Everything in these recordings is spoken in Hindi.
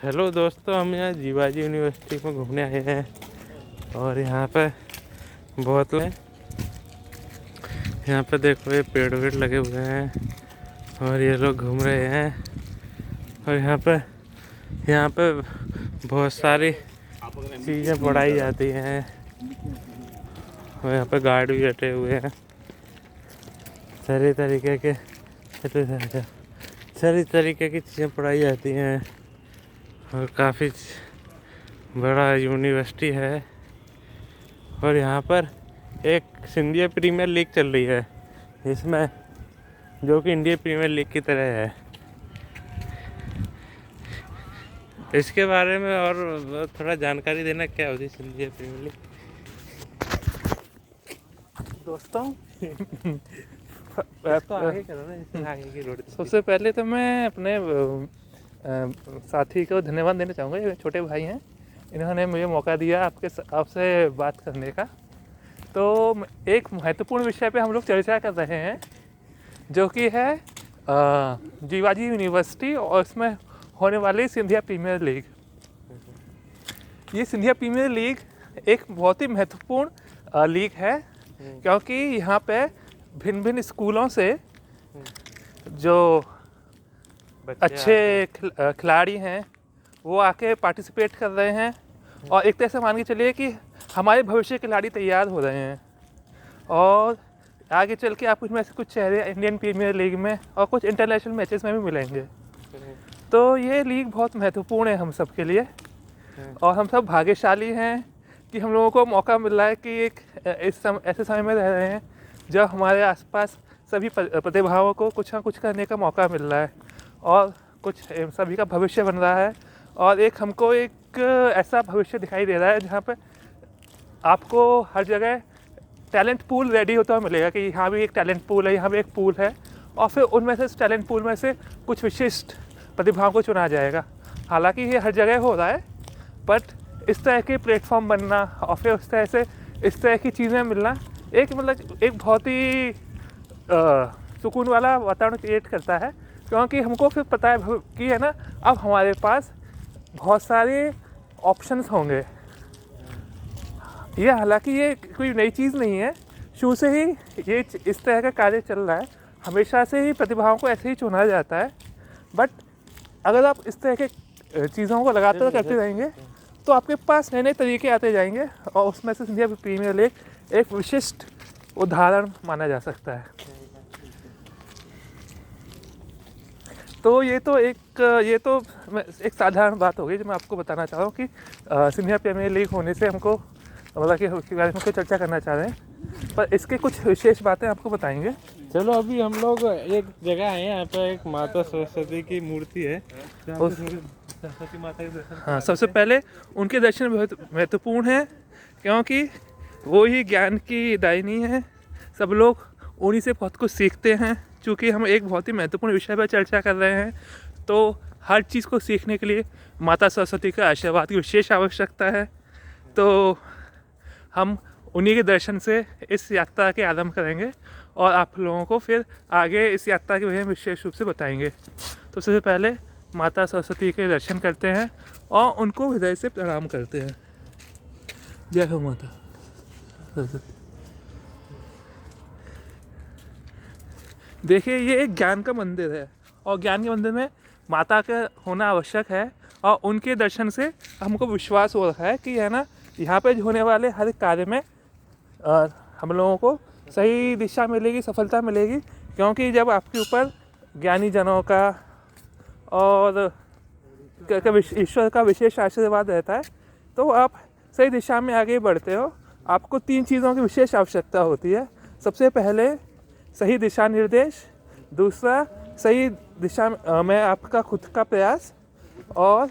हेलो दोस्तों, हम यहाँ जीवाजी यूनिवर्सिटी में घूमने आए हैं और यहाँ पे बहुत लोग यहाँ पे देखो, ये पेड़ वेड़ लगे हुए हैं और ये लोग घूम रहे हैं। और यहाँ पे बहुत सारी चीज़ें पढ़ाई जाती हैं और यहाँ पे गार्ड भी बैठे हुए हैं। सारे तरीके की चीज़ें पढ़ाई जाती हैं और काफ़ी बड़ा यूनिवर्सिटी है। और यहाँ पर एक सिंधिया प्रीमियर लीग चल रही है इसमें, जो कि इंडिया प्रीमियर लीग की तरह है। इसके बारे में और थोड़ा जानकारी देना, क्या होती है सिंधिया प्रीमियर लीग दोस्तों? तो आगे करो ना, इससे आगे की रोड। सबसे पहले तो मैं अपने साथी को धन्यवाद देना चाहूँगा। ये छोटे भाई हैं, इन्होंने मुझे मौका दिया आपसे बात करने का। तो एक महत्वपूर्ण विषय पे हम लोग चर्चा कर रहे हैं, जो कि है जीवाजी यूनिवर्सिटी और इसमें होने वाली सिंधिया प्रीमियर लीग। ये सिंधिया प्रीमियर लीग एक बहुत ही महत्वपूर्ण लीग है, क्योंकि यहाँ पे भिन्न भिन्न स्कूलों से जो अच्छे खिलाड़ी हैं वो आके पार्टिसिपेट कर रहे हैं। और एक तरह से मान के चलिए कि हमारे भविष्य के खिलाड़ी तैयार हो रहे हैं और आगे चल के आपको इसमें से कुछ चेहरे इंडियन प्रीमियर लीग में और कुछ इंटरनेशनल मैचेस में भी मिलेंगे। तो ये लीग बहुत महत्वपूर्ण है हम सब के लिए और हम सब भाग्यशाली हैं कि हम लोगों को मौका मिल रहा है कि ऐसे समय में रह रहे हैं जब हमारे आसपास सभी प्रतिभाओं को कुछ ना कुछ करने का मौका मिल रहा है और कुछ सभी का भविष्य बन रहा है। और हमको एक ऐसा भविष्य दिखाई दे रहा है जहाँ पे आपको हर जगह टैलेंट पूल रेडी होता हुआ मिलेगा कि यहाँ भी एक टैलेंट पूल है, यहाँ भी एक पूल है, और फिर उनमें से टैलेंट पूल में से कुछ विशिष्ट प्रतिभाओं को चुना जाएगा। हालांकि ये हर जगह हो रहा है, बट इस तरह के प्लेटफॉर्म बनना और फिर इस तरह की चीज़ें मिलना एक बहुत ही सुकून वाला वातावरण क्रिएट करता है, क्योंकि हमको फिर पता है कि है ना, अब हमारे पास बहुत सारे ऑप्शंस होंगे। ये हालांकि ये कोई नई चीज़ नहीं है, शुरू से ही ये इस तरह का कार्य चल रहा है, हमेशा से ही प्रतिभाओं को ऐसे ही चुना जाता है। बट अगर आप इस तरह के चीज़ों को लगातार करते रहेंगे तो आपके पास नए नए तरीके आते जाएंगे और उसमें से सिंधिया प्रीमियर लीग एक विशिष्ट उदाहरण माना जा सकता है। तो ये तो एक साधारण बात हो गई जो मैं आपको बताना चाह रहा हूँ कि सिंधिया प्रीमियर लीग होने से हमको मतलब कि उसके बारे में कोई चर्चा करना चाह रहे हैं, पर इसके कुछ विशेष बातें आपको बताएंगे। चलो, अभी हम लोग एक जगह आए हैं, यहाँ पे एक माता सरस्वती की मूर्ति है। सरस्वती माता के दर्शन। हाँ, सबसे पहले उनके दर्शन बहुत महत्वपूर्ण हैं, क्योंकि वो ही ज्ञान की दायिनी है। सब लोग उन्हीं से बहुत कुछ सीखते हैं। चूँकि हम एक बहुत ही महत्वपूर्ण विषय पर चर्चा कर रहे हैं, तो हर चीज़ को सीखने के लिए माता सरस्वती का आशीर्वाद की विशेष आवश्यकता है। तो हम उन्हीं के दर्शन से इस यात्रा के आरंभ करेंगे और आप लोगों को फिर आगे इस यात्रा के बारे में विशेष रूप से बताएंगे। तो सबसे पहले माता सरस्वती के दर्शन करते हैं और उनको हृदय से प्रणाम करते हैं। जय हो माता सरस्वती। देखिए, ये एक ज्ञान का मंदिर है और ज्ञान के मंदिर में माता का होना आवश्यक है, और उनके दर्शन से हमको विश्वास हो रहा है कि है ना, यहाँ पे होने वाले हर कार्य में हम लोगों को सही दिशा मिलेगी, सफलता मिलेगी। क्योंकि जब आपके ऊपर ज्ञानी जनों का और ईश्वर का विशेष आशीर्वाद रहता है तो आप सही दिशा में आगे बढ़ते हो। आपको 3 चीज़ों की विशेष आवश्यकता होती है। सबसे पहले सही दिशा निर्देश, दूसरा सही दिशा में आपका खुद का प्रयास, और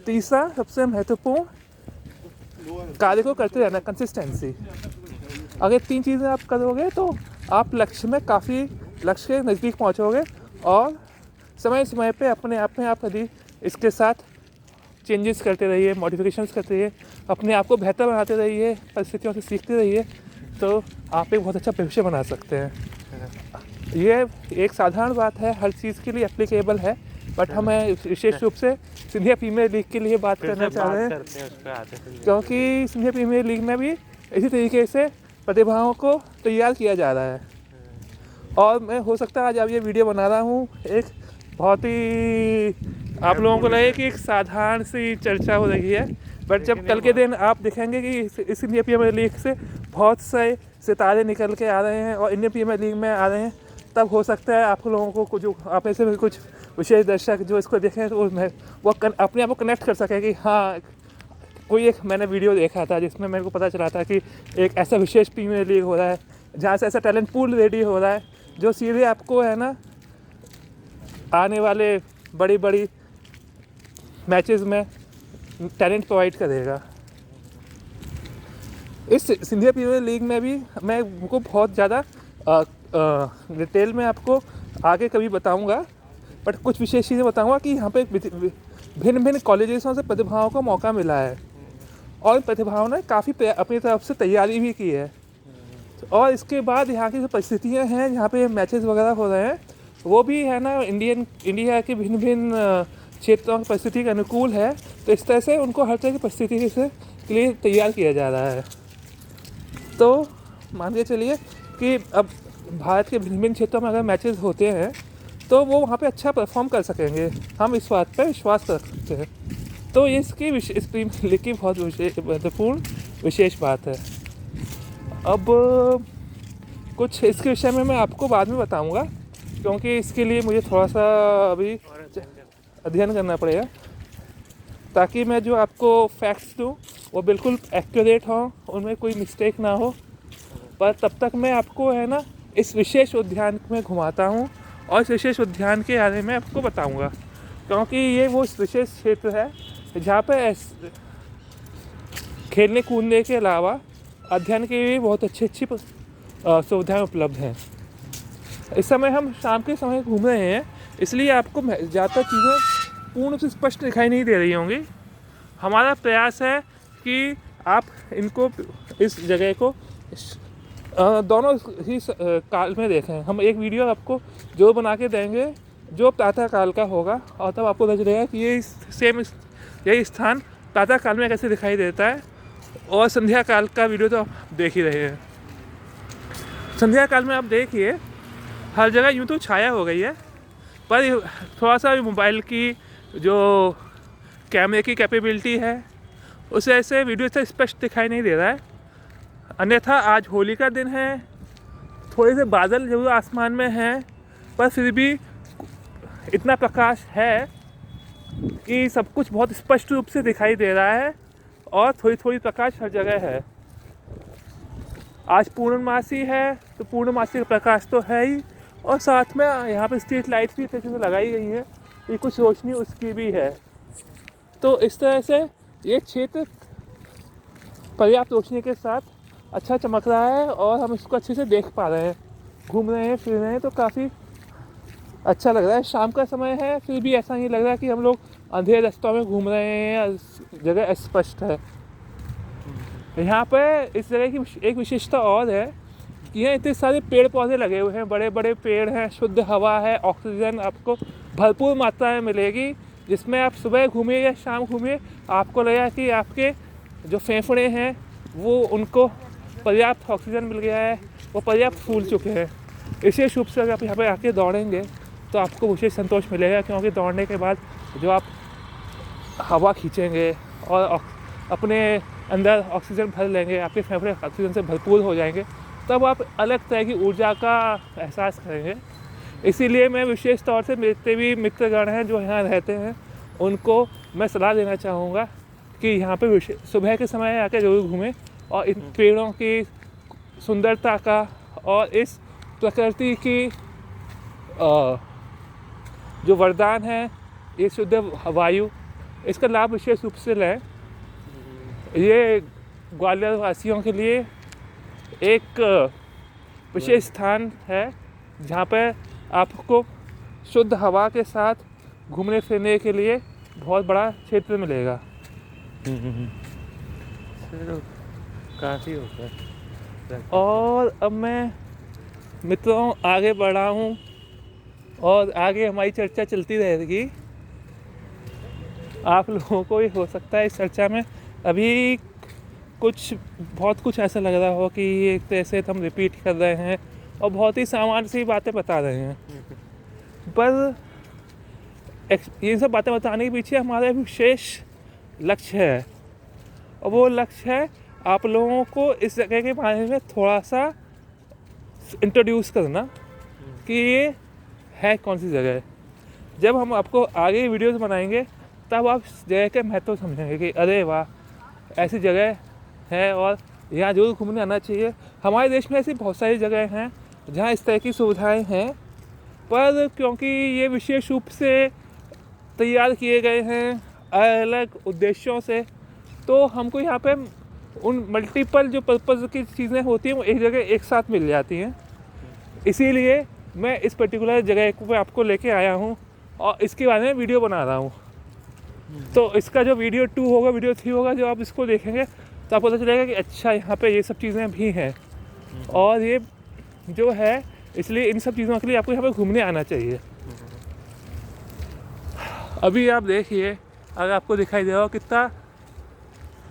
तीसरा सबसे महत्वपूर्ण कार्य को करते रहना, कंसिस्टेंसी। अगर 3 चीज़ें आप करोगे तो आप लक्ष्य के नज़दीक पहुंचोगे। और समय समय पे अपने आप में आप कभी इसके साथ चेंजेस करते रहिए, मॉडिफिकेशंस करते रहिए, अपने आप को बेहतर बनाते रहिए, परिस्थितियों से सीखते रहिए, तो आप एक बहुत अच्छा भविष्य बना सकते हैं। ये एक साधारण बात है, हर चीज़ के लिए एप्लीकेबल है, बट हम विशेष रूप से सिंधिया प्रीमियर लीग के लिए बात करना चाह रहे हैं, करते हैं उस पे आते हैं। क्योंकि सिंधिया प्रीमियर लीग में भी इसी तरीके से प्रतिभाओं को तैयार किया जा रहा है। और मैं हो सकता है आज अब ये वीडियो बना रहा हूँ एक बहुत ही आप लोगों को लगे कि एक साधारण सी चर्चा हो रही है, बट जब कल के दिन आप देखेंगे कि इस इंडियन प्रीमियर लीग से बहुत से सितारे निकल के आ रहे हैं और इंडियन प्रीमियर लीग में आ रहे हैं, तब हो सकता है आप लोगों को जो आप में से कुछ विशेष दर्शक जो इसको देखें तो वो अपने आप को कनेक्ट कर सकें कि हाँ, कोई एक मैंने वीडियो देखा था जिसमें मेरे को पता चला था कि एक ऐसा विशेष प्रीमियर लीग हो रहा है जहाँ से ऐसा टैलेंट पूल रेडी हो रहा है जो सीधे आपको है ना आने वाले बड़ी बड़ी मैचेस में टैलेंट प्रोवाइड करेगा। इस सिंधिया प्रीमियर लीग में भी मैं उनको बहुत ज़्यादा डिटेल में आपको आगे कभी बताऊंगा, बट कुछ विशेष चीज़ें बताऊंगा कि यहाँ पे भिन्न भिन्न कॉलेजेसों से प्रतिभाओं को मौका मिला है और प्रतिभाओं ने काफ़ी अपनी तरफ से तैयारी भी की है। और इसके बाद यहाँ की जो परिस्थितियाँ हैं जहाँ पे मैचेस वगैरह हो रहे हैं वो भी है ना इंडिया के भिन्न भिन्न क्षेत्रों की परिस्थिति के अनुकूल है, तो इस तरह से उनको हर तरह की परिस्थिति के लिए तैयार किया जा रहा है। तो मान के चलिए कि अब भारत के भिन्न भिन्न क्षेत्रों में अगर मैचेस होते हैं तो वो वहाँ पे अच्छा परफॉर्म कर सकेंगे, हम इस बात पे विश्वास रख सकते हैं। तो ये इसकी इस प्रीमियर लीग की बहुत महत्वपूर्ण विशेष बात है। अब कुछ इसके विषय में मैं आपको बाद में बताऊंगा, क्योंकि इसके लिए मुझे थोड़ा सा अभी अध्ययन करना पड़ेगा ताकि मैं जो आपको फैक्ट्स दूँ वो बिल्कुल एक्यूरेट हों, उनमें कोई मिस्टेक ना हो। पर तब तक मैं आपको है ना इस विशेष उद्यान में घुमाता हूँ और इस विशेष उद्यान के बारे में आपको बताऊँगा, क्योंकि ये वो विशेष क्षेत्र है जहाँ पे खेलने कूदने के अलावा अध्ययन के लिए बहुत अच्छी सुविधाएं उपलब्ध हैं। इस समय हम शाम के समय घूम रहे हैं, इसलिए आपको ज़्यादातर चीज़ें पूर्ण रूप से स्पष्ट दिखाई नहीं दे रही होंगी। हमारा प्रयास है कि आप इनको इस जगह को दोनों ही काल में देखें। हम एक वीडियो आपको जो बना के देंगे जो प्रातः काल का होगा, और तब आपको लग रहेगा कि यही स्थान प्रातः काल में कैसे दिखाई देता है। और संध्या काल का वीडियो तो आप देख ही रहे हैं। संध्या काल में आप देखिए हर जगह यूँ तो छाया हो गई है, पर थोड़ा सा मोबाइल की जो कैमरे की कैपेबिलिटी है उसे ऐसे वीडियो से स्पष्ट दिखाई नहीं दे रहा है। अन्यथा आज होली का दिन है, थोड़े से बादल जरूर आसमान में हैं, पर फिर भी इतना प्रकाश है कि सब कुछ बहुत स्पष्ट रूप से दिखाई दे रहा है और थोड़ी थोड़ी प्रकाश हर जगह है। आज पूर्णमासी है तो पूर्णमासी का प्रकाश तो है ही, और साथ में यहाँ पे स्ट्रीट लाइट्स भी अच्छे से लगाई गई हैं, ये कुछ रोशनी उसकी भी है। तो इस तरह से ये क्षेत्र पर्याप्त रोशनी के साथ अच्छा चमक रहा है और हम इसको अच्छे से देख पा रहे हैं, घूम रहे हैं फिर रहे हैं, तो काफ़ी अच्छा लग रहा है। शाम का समय है फिर भी ऐसा नहीं लग रहा कि हम लोग अंधेरे रास्तों में घूम रहे हैं, जगह स्पष्ट है। यहाँ पे इस जगह की एक विशेषता और है कि यहाँ इतने सारे पेड़ पौधे लगे हुए हैं, बड़े बड़े पेड़ हैं, शुद्ध हवा है, ऑक्सीजन आपको भरपूर मात्रा में मिलेगी, जिसमें आप सुबह घूमिए या शाम घूमिए आपको लगेगा कि आपके जो फेफड़े हैं वो उनको पर्याप्त ऑक्सीजन मिल गया है, वो पर्याप्त फूल चुके हैं। विशेष रूप से अगर आप यहाँ पर आके दौड़ेंगे तो आपको विशेष संतोष मिलेगा, क्योंकि दौड़ने के बाद जो आप हवा खींचेंगे और अपने अंदर ऑक्सीजन भर लेंगे, आपके फेफड़े ऑक्सीजन से भरपूर हो जाएंगे, तब आप अलग तरह की ऊर्जा का एहसास करेंगे। इसीलिए मैं विशेष तौर से जितने भी मित्रगण हैं जो यहाँ रहते हैं उनको मैं सलाह देना चाहूँगा कि यहाँ पे सुबह के समय आकर जरूर घूमें और इन पेड़ों की सुंदरता का और इस प्रकृति की जो वरदान है, ये शुद्ध वायु, इसका लाभ विशेष रूप से लें। ये ग्वालियर वासियों के लिए एक विशेष स्थान है जहाँ पर आपको शुद्ध हवा के साथ घूमने फिरने के लिए बहुत बड़ा क्षेत्र मिलेगा। काफ़ी हो गया। और अब मैं मित्रों आगे बढ़ा हूँ और आगे हमारी चर्चा चलती रहेगी। आप लोगों को ये हो सकता है इस चर्चा में अभी बहुत कुछ ऐसा लग रहा हो कि ये एक तरह से हम रिपीट कर रहे हैं और बहुत ही सामान्य सी बातें बता रहे हैं, पर ये सब बातें बताने के पीछे हमारा विशेष लक्ष्य है, और वो लक्ष्य है आप लोगों को इस जगह के बारे में थोड़ा सा इंट्रोड्यूस करना कि ये है कौन सी जगह है। जब हम आपको आगे वीडियोस बनाएंगे तब आप इस जगह के महत्व समझेंगे कि अरे वाह ऐसी जगह है और यहाँ जरूर घूमने आना चाहिए। हमारे देश में ऐसी बहुत सारी जगह हैं जहाँ इस तरह की सुविधाएं हैं, पर क्योंकि ये विशेष रूप से तैयार किए गए हैं अलग उद्देश्यों से, तो हमको यहाँ पे उन मल्टीपल जो पर्पज़ की चीज़ें होती हैं वो एक जगह एक साथ मिल जाती हैं। इसीलिए मैं इस पर्टिकुलर जगह को आपको लेके आया हूँ और इसके बारे में वीडियो बना रहा हूँ। तो इसका जो वीडियो 2 होगा, वीडियो 3 होगा, जो आप इसको देखेंगे तो आपको पता चलेगा कि अच्छा यहाँ पे ये सब चीज़ें भी हैं और ये जो है, इसलिए इन सब चीज़ों के लिए आपको यहाँ पे घूमने आना चाहिए। अभी आप देखिए, अगर आपको दिखाई दे रहा हो कितना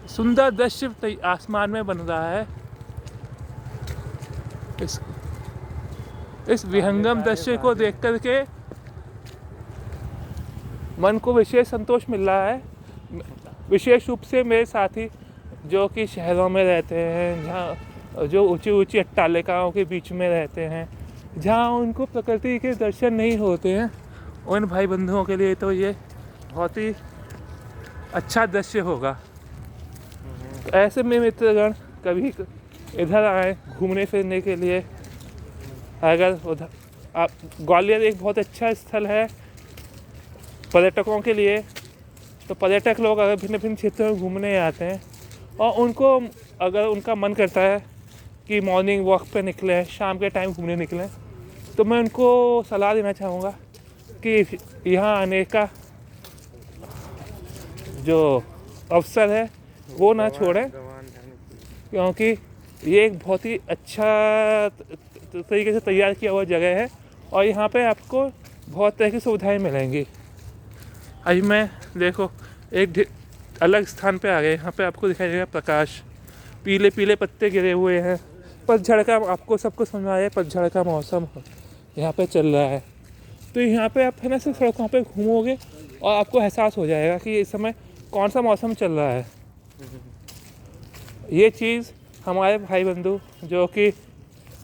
सुंदर दृश्य आसमान में बन रहा है। इस विहंगम दृश्य को देख कर के मन को विशेष संतोष मिल रहा है। विशेष रूप से मेरे साथी जो कि शहरों में रहते हैं, जहाँ जो ऊंची ऊंची अट्टालिकाओं के बीच में रहते हैं, जहाँ उनको प्रकृति के दर्शन नहीं होते हैं, उन भाई बंधुओं के लिए तो ये बहुत ही अच्छा दृश्य होगा। ऐसे में मित्रगण कभी इधर आए घूमने फिरने के लिए। अगर उधर आप, ग्वालियर एक बहुत अच्छा स्थल है पर्यटकों के लिए। तो पर्यटक लोग अगर भिन्न भिन्न क्षेत्रों में घूमने आते हैं और उनको अगर उनका मन करता है कि मॉर्निंग वॉक पे निकलें, शाम के टाइम घूमने निकलें, तो मैं उनको सलाह देना चाहूँगा कि यहाँ आने का जो अवसर है वो ना छोड़ें, क्योंकि ये एक बहुत ही अच्छा तरीके से तैयार किया हुआ जगह है और यहाँ पे आपको बहुत तरह की सुविधाएं मिलेंगी। अभी मैं देखो एक अलग स्थान पे आ गए। यहाँ पे आपको दिखाई देगा प्रकाश, पीले पीले पत्ते गिरे हुए हैं। पतझड़ का, आपको सबको समझ में आया, पतझड़ का मौसम यहाँ पे चल रहा है। तो यहाँ पे आप है ना सिर्फ सड़कों पे घूमोगे और आपको एहसास हो जाएगा कि इस समय कौन सा मौसम चल रहा है। ये चीज़ हमारे भाई बंधु जो कि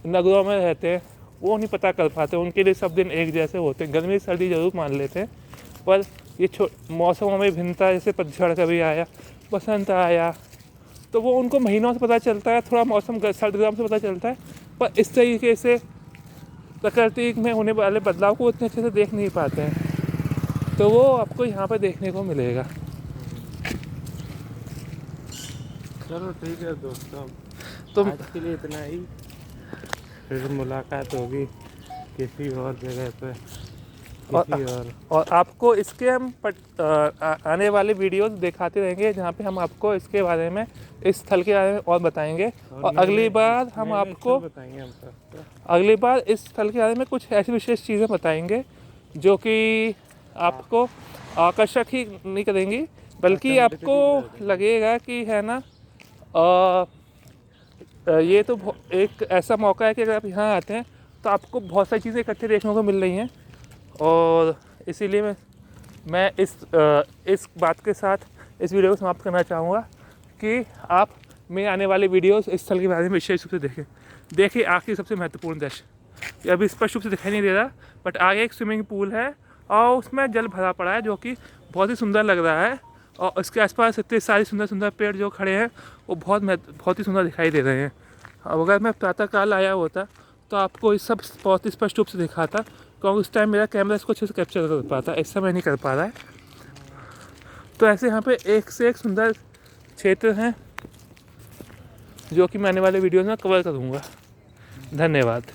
नगरों में रहते हैं वो नहीं पता कर पाते। उनके लिए सब दिन एक जैसे होते हैं। गर्मी सर्दी ज़रूर मान लेते हैं, पर ये मौसमों में भिन्नता, जैसे पतझड़ कभी आया, बसंत आया, तो वो उनको महीनों से पता चलता है, थोड़ा मौसम सर्द गर्म से पता चलता है, पर इस तरीके से प्रकृति में होने वाले बदलाव को उतने अच्छे से देख नहीं पाते हैं। तो वो आपको यहाँ पर देखने को मिलेगा। चलो ठीक है दोस्तों, तो आज के लिए इतना ही। फिर मुलाकात होगी किसी और जगह पे, और आपको इसके हम आने वाले वीडियोस दिखाते रहेंगे जहाँ पे हम आपको इसके बारे में, इस स्थल के बारे में और बताएंगे। और अगली बार हम आपको अगली बार इस स्थल के बारे में कुछ ऐसी विशेष चीज़ें बताएंगे जो कि आपको आकर्षक ही नहीं करेंगी, बल्कि आपको लगेगा कि है ना ये तो एक ऐसा मौका है कि अगर आप यहाँ आते हैं तो आपको बहुत सारी चीज़ें इकट्ठे देखने को मिल रही हैं। और इसीलिए मैं इस बात के साथ इस वीडियो को समाप्त करना चाहूँगा कि आप मेरे आने वाले वीडियोस इस स्थल के बारे में विशेष रूप से देखें। देखिए आखिरी सबसे महत्वपूर्ण दृश्य, ये अभी स्पष्ट रूप से दिखाई नहीं दे रहा, बट आगे एक स्विमिंग पूल है और उसमें जल भरा पड़ा है जो कि बहुत ही सुंदर लग रहा है। और उसके आसपास इतने सारे सुंदर सुंदर पेड़ जो खड़े हैं वो बहुत ही सुंदर दिखाई दे रहे हैं। अब अगर मैं प्रातःकाल आया होता तो आपको इस सब बहुत ही स्पष्ट रूप से दिखाता, क्योंकि उस टाइम मेरा कैमरा इसको अच्छे से कैप्चर कर पाता, इस समय नहीं कर पा रहा है। तो ऐसे यहाँ पे एक से एक सुंदर क्षेत्र हैं जो कि मैं आने वाले वीडियो में कवर करूँगा। धन्यवाद।